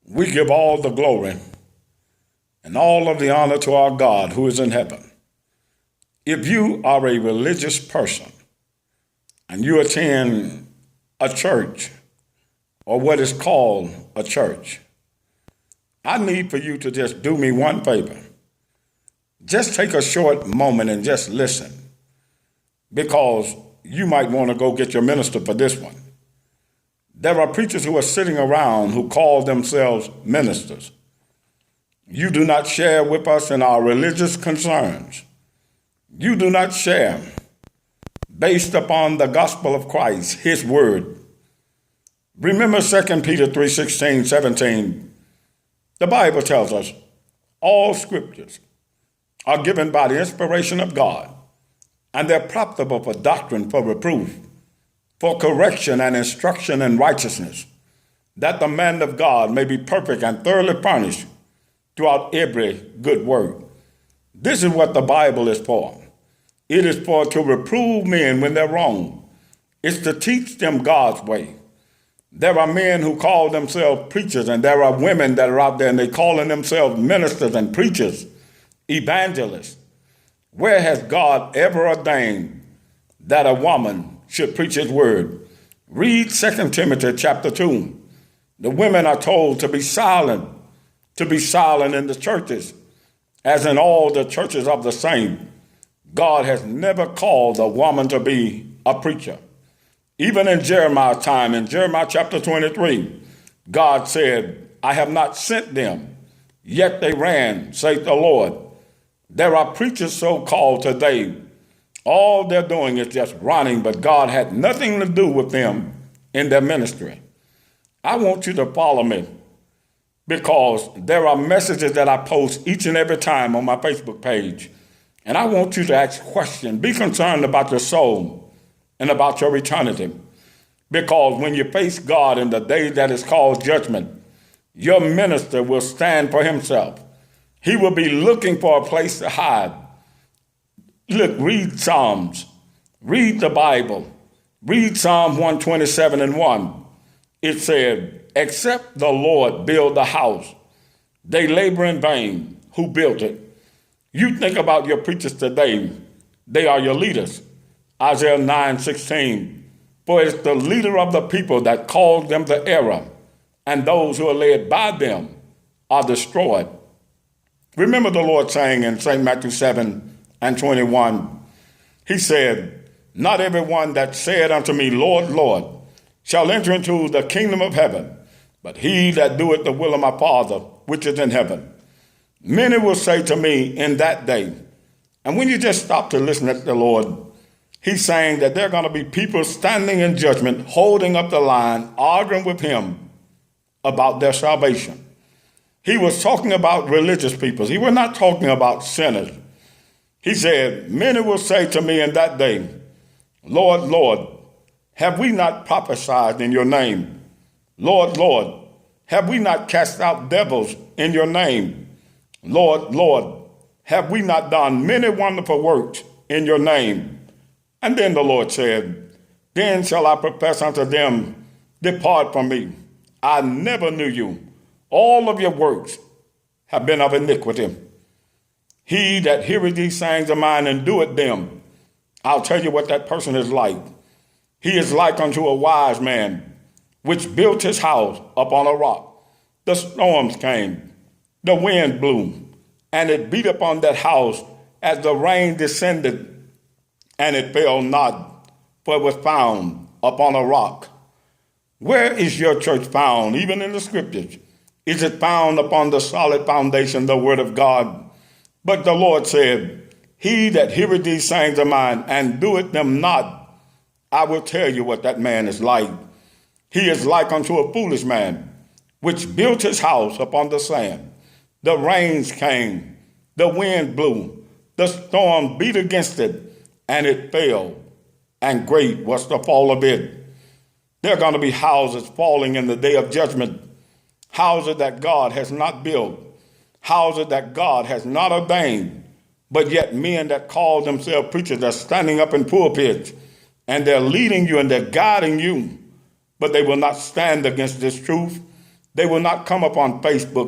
We give all the glory and all of the honor to our God who is in heaven. If you are a religious person and you attend a church or what is called a church, I need for you to just do me one favor. Just take a short moment and just listen, because you might want to go get your minister for this one. There are preachers who are sitting around who call themselves ministers. You do not share with us in our religious concerns. You do not share based upon the gospel of Christ, his word. Remember 2 Peter 3:16, 17. The Bible tells us all scriptures are given by the inspiration of God, and they're profitable for doctrine, for reproof, for correction and instruction in righteousness, that the man of God may be perfect and thoroughly furnished throughout every good work. This is what the Bible is for. It is for to reprove men when they're wrong. It's to teach them God's way. There are men who call themselves preachers, and there are women that are out there and they calling themselves ministers and preachers, evangelists. Where has God ever ordained that a woman should preach his word? Read 2 Timothy chapter 2. The women are told to be silent in the churches, as in all the churches of the saints. God has never called a woman to be a preacher. Even in Jeremiah's time, in Jeremiah chapter 23, God said, I have not sent them, yet they ran, saith the Lord. There are preachers so called today. All they're doing is just running, but God had nothing to do with them in their ministry. I want you to follow me, because there are messages that I post each and every time on my Facebook page. And I want you to ask questions. Be concerned about your soul and about your eternity. Because when you face God in the day that is called judgment, your minister will stand for himself. He will be looking for a place to hide. Look, read Psalms. Read the Bible. Read Psalm 127 and 1. It said, except the Lord build the house, they labor in vain who built it. You think about your preachers today, they are your leaders. Isaiah 9:16, for it's the leader of the people that calls them to error, and those who are led by them are destroyed. Remember the Lord saying in St. Matthew 7:21, he said, not everyone that said unto me, Lord, Lord, shall enter into the kingdom of heaven, but he that doeth the will of my Father which is in heaven. Many will say to me in that day, and when you just stop to listen at the Lord, he's saying that there are going to be people standing in judgment, holding up the line, arguing with him about their salvation. He was talking about religious people. He was not talking about sinners. He said, many will say to me in that day, Lord, Lord, have we not prophesied in your name? Lord, Lord, have we not cast out devils in your name? Lord, Lord, have we not done many wonderful works in your name? And then the Lord said, then shall I profess unto them, depart from me. I never knew you. All of your works have been of iniquity. He that heareth these sayings of mine and doeth them, I'll tell you what that person is like. He is like unto a wise man, which built his house upon a rock. The storms came, the wind blew, and it beat upon that house as the rain descended, and it fell not, for it was found upon a rock. Where is your church found, even in the scriptures? Is it found upon the solid foundation, the word of God? But the Lord said, he that heareth these sayings of mine and doeth them not, I will tell you what that man is like. He is like unto a foolish man, which built his house upon the sand. The rains came, the wind blew, the storm beat against it, and it fell, and great was the fall of it. There are going to be houses falling in the day of judgment, houses that God has not built, houses that God has not ordained, but yet men that call themselves preachers are standing up in pulpits, and they're leading you and they're guiding you, but they will not stand against this truth. They will not come up on Facebook